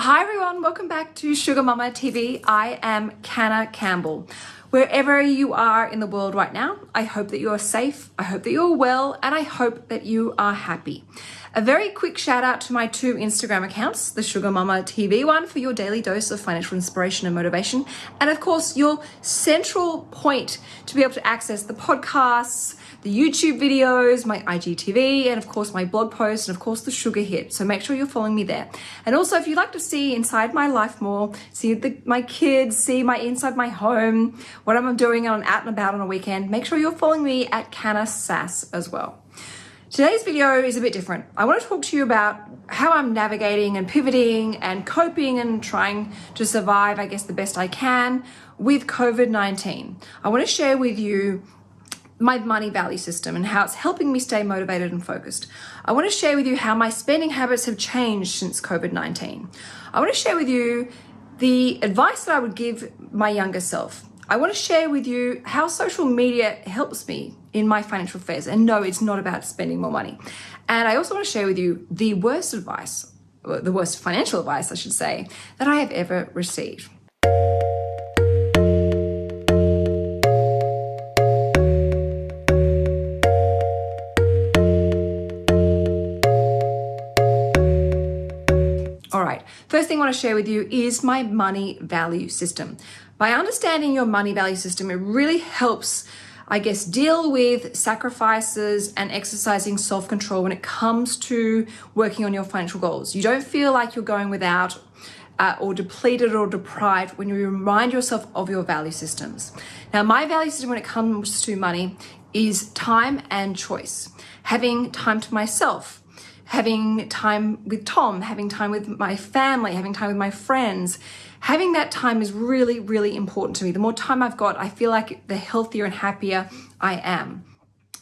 Hi everyone, welcome back to Sugar Mama TV. I am Canna Campbell. Wherever you are in the world right now, I hope that you are safe, I hope that you're well, and I hope that you are happy. A very quick shout out to my two Instagram accounts, the Sugar Mama TV one for your daily dose of financial inspiration and motivation, and of course your central point to be able to access the podcasts, the YouTube videos, my IGTV, and of course my blog posts, and of course the Sugar Hit. So make sure you're following me there. And also if you'd like to see inside my life more, see my kids, see inside my home, what I'm doing out and about on a weekend, make sure you're following me at Canna Sass as well. Today's video is a bit different. I want to talk to you about how I'm navigating and pivoting and coping and trying to survive, I guess, the best I can with COVID-19. I want to share with you my money value system and how it's helping me stay motivated and focused. I want to share with you how my spending habits have changed since COVID-19. I want to share with you the advice that I would give my younger self. I want to share with you how social media helps me in my financial affairs. And no, it's not about spending more money. And I also want to share with you the worst advice, or the worst financial advice, I should say, that I have ever received. All right, first thing I want to share with you is my money value system. By understanding your money value system, it really helps, I guess, deal with sacrifices and exercising self-control when it comes to working on your financial goals. You don't feel like you're going without or depleted or deprived when you remind yourself of your value systems. Now, my value system when it comes to money is time and choice. Having time to myself, having time with Tom, having time with my family, having time with my friends. Having that time is really, really important to me. The more time I've got, I feel like the healthier and happier I am.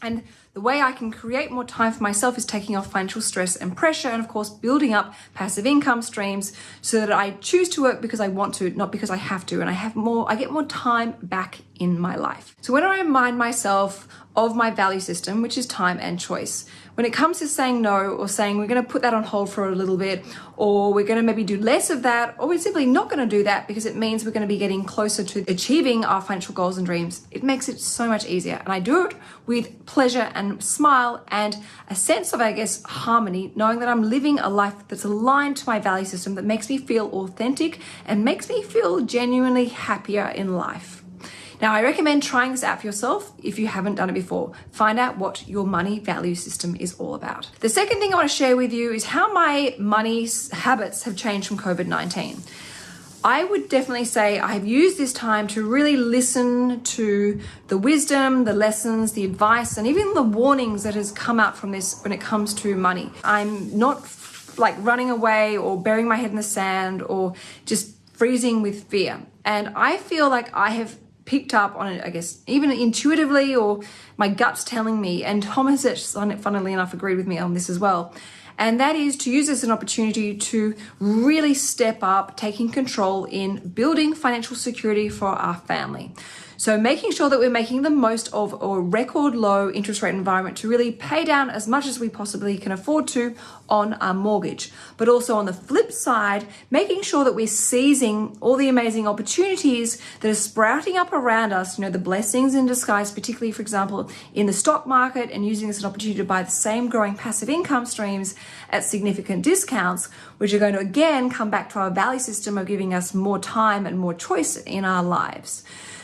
And the way I can create more time for myself is taking off financial stress and pressure, and of course, building up passive income streams so that I choose to work because I want to, not because I have to, and I get more time back in my life. So when I remind myself of my value system, which is time and choice, when it comes to saying no or saying we're going to put that on hold for a little bit, or we're going to maybe do less of that, or we're simply not going to do that because it means we're going to be getting closer to achieving our financial goals and dreams, it makes it so much easier. And I do it with pleasure and smile and a sense of, I guess, harmony, knowing that I'm living a life that's aligned to my value system that makes me feel authentic and makes me feel genuinely happier in life. Now, I recommend trying this out for yourself if you haven't done it before. Find out what your money value system is all about. The second thing I want to share with you is how my money habits have changed from COVID-19. I would definitely say I've used this time to really listen to the wisdom, the lessons, the advice, and even the warnings that has come out from this when it comes to money. I'm not like running away or burying my head in the sand or just freezing with fear. And I feel like I have picked up on it, I guess, even intuitively, or my gut's telling me, and Tom has, funnily enough, agreed with me on this as well. And that is to use this as an opportunity to really step up, taking control in building financial security for our family. So making sure that we're making the most of a record low interest rate environment to really pay down as much as we possibly can afford to on our mortgage. But also on the flip side, making sure that we're seizing all the amazing opportunities that are sprouting up around us, the blessings in disguise, particularly, for example, in the stock market, and using this as an opportunity to buy the same growing passive income streams at significant discounts, which are going to again come back to our value system of giving us more time and more choice in our lives.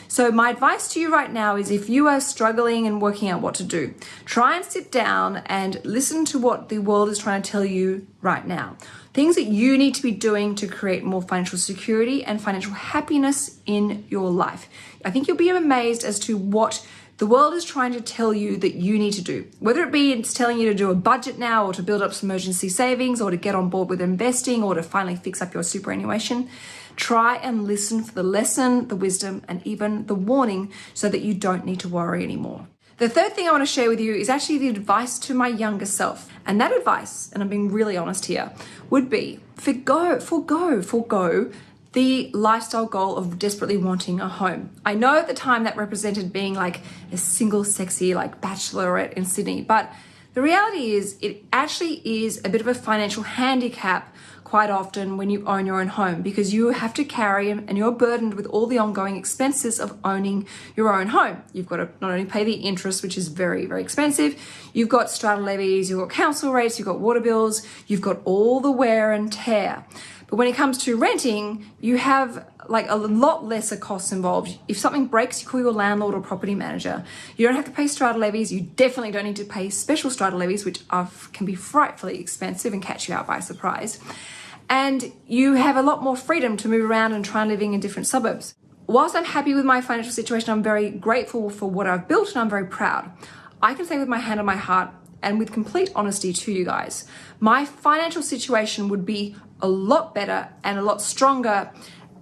So my advice to you right now is if you are struggling and working out what to do, try and sit down and listen to what the world is trying to tell you right now. Things that you need to be doing to create more financial security and financial happiness in your life. I think you'll be amazed as to what the world is trying to tell you that you need to do. Whether it be it's telling you to do a budget now, or to build up some emergency savings, or to get on board with investing, or to finally fix up your superannuation. Try and listen for the lesson, the wisdom, and even the warning so that you don't need to worry anymore. The third thing I want to share with you is actually the advice to my younger self. And that advice, and I'm being really honest here, would be forgo the lifestyle goal of desperately wanting a home. I know at the time that represented being like a single sexy like bachelorette in Sydney, but the reality is it actually is a bit of a financial handicap quite often when you own your own home, because you have to carry and you're burdened with all the ongoing expenses of owning your own home. You've got to not only pay the interest, which is very, very expensive, you've got strata levies, you've got council rates, you've got water bills, you've got all the wear and tear. But when it comes to renting, you have like a lot lesser costs involved. If something breaks, you call your landlord or property manager. You don't have to pay strata levies. You definitely don't need to pay special strata levies, which can be frightfully expensive and catch you out by surprise. And you have a lot more freedom to move around and try living in different suburbs. Whilst I'm happy with my financial situation, I'm very grateful for what I've built and I'm very proud. I can say with my hand on my heart and with complete honesty to you guys, my financial situation would be a lot better and a lot stronger,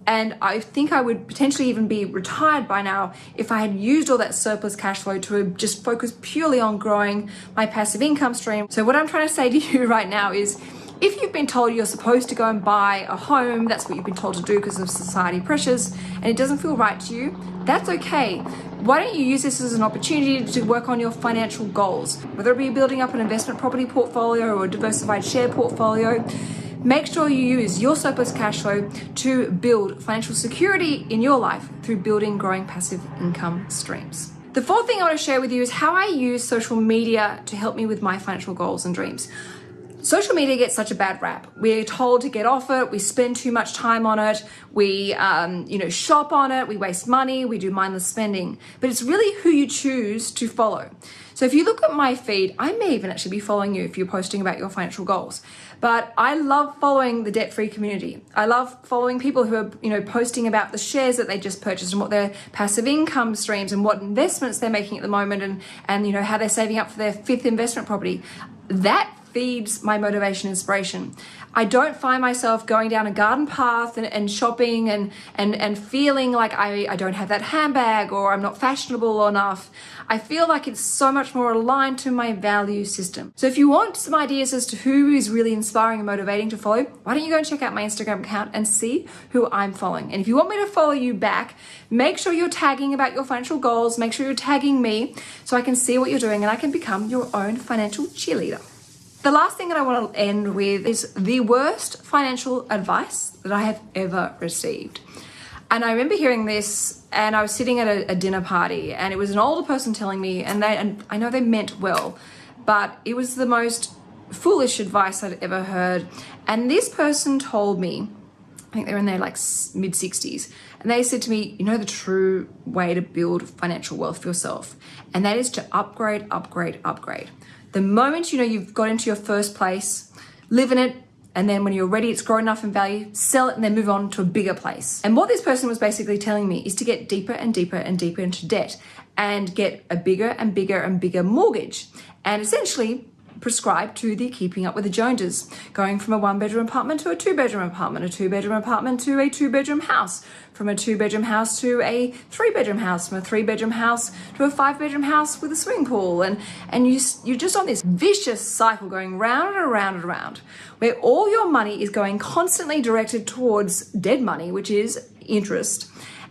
and I think I would potentially even be retired by now if I had used all that surplus cash flow to just focus purely on growing my passive income stream. So what I'm trying to say to you right now is, if you've been told you're supposed to go and buy a home, that's what you've been told to do because of society pressures, and it doesn't feel right to you, that's okay. Why don't you use this as an opportunity to work on your financial goals? Whether it be building up an investment property portfolio or a diversified share portfolio, make sure you use your surplus cash flow to build financial security in your life through building growing passive income streams. The fourth thing I want to share with you is how I use social media to help me with my financial goals and dreams. Social media gets such a bad rap. We're told to get off it. We spend too much time on it. We, shop on it. We waste money. We do mindless spending. But it's really who you choose to follow. So if you look at my feed, I may even actually be following you if you're posting about your financial goals. But I love following the debt-free community. I love following people who are, posting about the shares that they just purchased and what their passive income streams and what investments they're making at the moment, and how they're saving up for their fifth investment property. That feeds my motivation and inspiration. I don't find myself going down a garden path and shopping and feeling like I don't have that handbag or I'm not fashionable enough. I feel like it's so much more aligned to my value system. So if you want some ideas as to who is really inspiring and motivating to follow, why don't you go and check out my Instagram account and see who I'm following. And if you want me to follow you back, make sure you're tagging about your financial goals, make sure you're tagging me so I can see what you're doing and I can become your own financial cheerleader. The last thing that I want to end with is the worst financial advice that I have ever received. And I remember hearing this, and I was sitting at a dinner party, and it was an older person telling me, and I know they meant well, but it was the most foolish advice I'd ever heard. And this person told me, I think they were in their mid-60s, and they said to me, the true way to build financial wealth for yourself, and that is to upgrade, upgrade, upgrade. The moment you've got into your first place, live in it, and then when you're ready, it's grown enough in value, sell it and then move on to a bigger place. And what this person was basically telling me is to get deeper and deeper and deeper into debt and get a bigger and bigger and bigger mortgage, and essentially prescribed to the keeping up with the Joneses, going from a one-bedroom apartment to a two-bedroom apartment, a two-bedroom apartment to a two-bedroom house, from a two-bedroom house to a three-bedroom house, from a three-bedroom house to a five-bedroom house with a swimming pool. And you're just on this vicious cycle going round and around and around, where all your money is going constantly directed towards dead money, which is interest.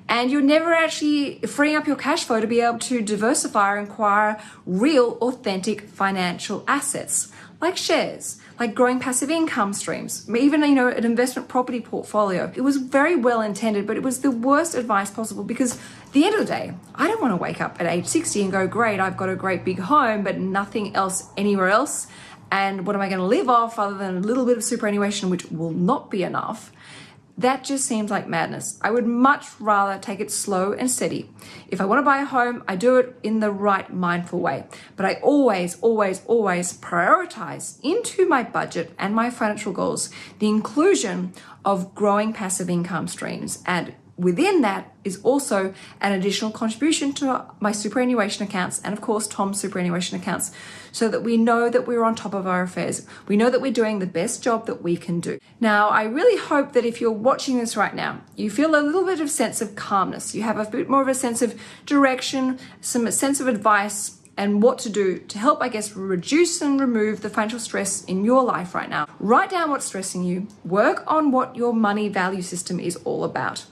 And you're never actually freeing up your cash flow to be able to diversify or acquire real, authentic financial assets, like shares, like growing passive income streams, even, an investment property portfolio. It was very well intended, but it was the worst advice possible because at the end of the day, I don't want to wake up at age 60 and go, great, I've got a great big home, but nothing else anywhere else. And what am I going to live off other than a little bit of superannuation, which will not be enough? That just seems like madness. I would much rather take it slow and steady. If I want to buy a home, I do it in the right mindful way. But I always, always, always prioritize into my budget and my financial goals the inclusion of growing passive income streams. And within that is also an additional contribution to my superannuation accounts and of course Tom's superannuation accounts, so that we know that we're on top of our affairs. We know that we're doing the best job that we can do. Now, I really hope that if you're watching this right now, you feel a little bit of sense of calmness. You have a bit more of a sense of direction, some sense of advice and what to do to help, reduce and remove the financial stress in your life right now. Write down what's stressing you. Work on what your money value system is all about.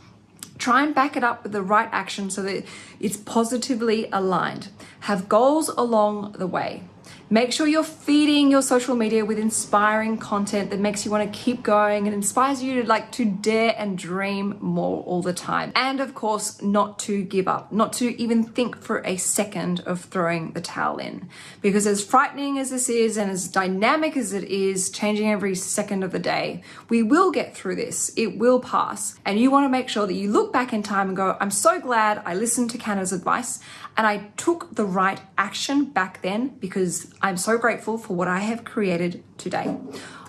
Try and back it up with the right action so that it's positively aligned. Have goals along the way. Make sure you're feeding your social media with inspiring content that makes you want to keep going and inspires you to dare and dream more all the time. And of course, not to give up, not to even think for a second of throwing the towel in. Because as frightening as this is and as dynamic as it is, changing every second of the day, we will get through this. It will pass. And you want to make sure that you look back in time and go, I'm so glad I listened to Canna's advice and I took the right action back then, because I'm so grateful for what I have created today.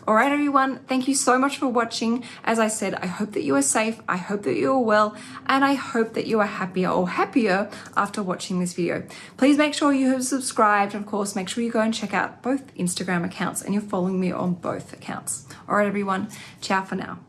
All right, everyone, thank you so much for watching. As I said, I hope that you are safe, I hope that you are well, and I hope that you are happier or happier after watching this video. Please make sure you have subscribed. Of course, make sure you go and check out both Instagram accounts and you're following me on both accounts. All right, everyone, ciao for now.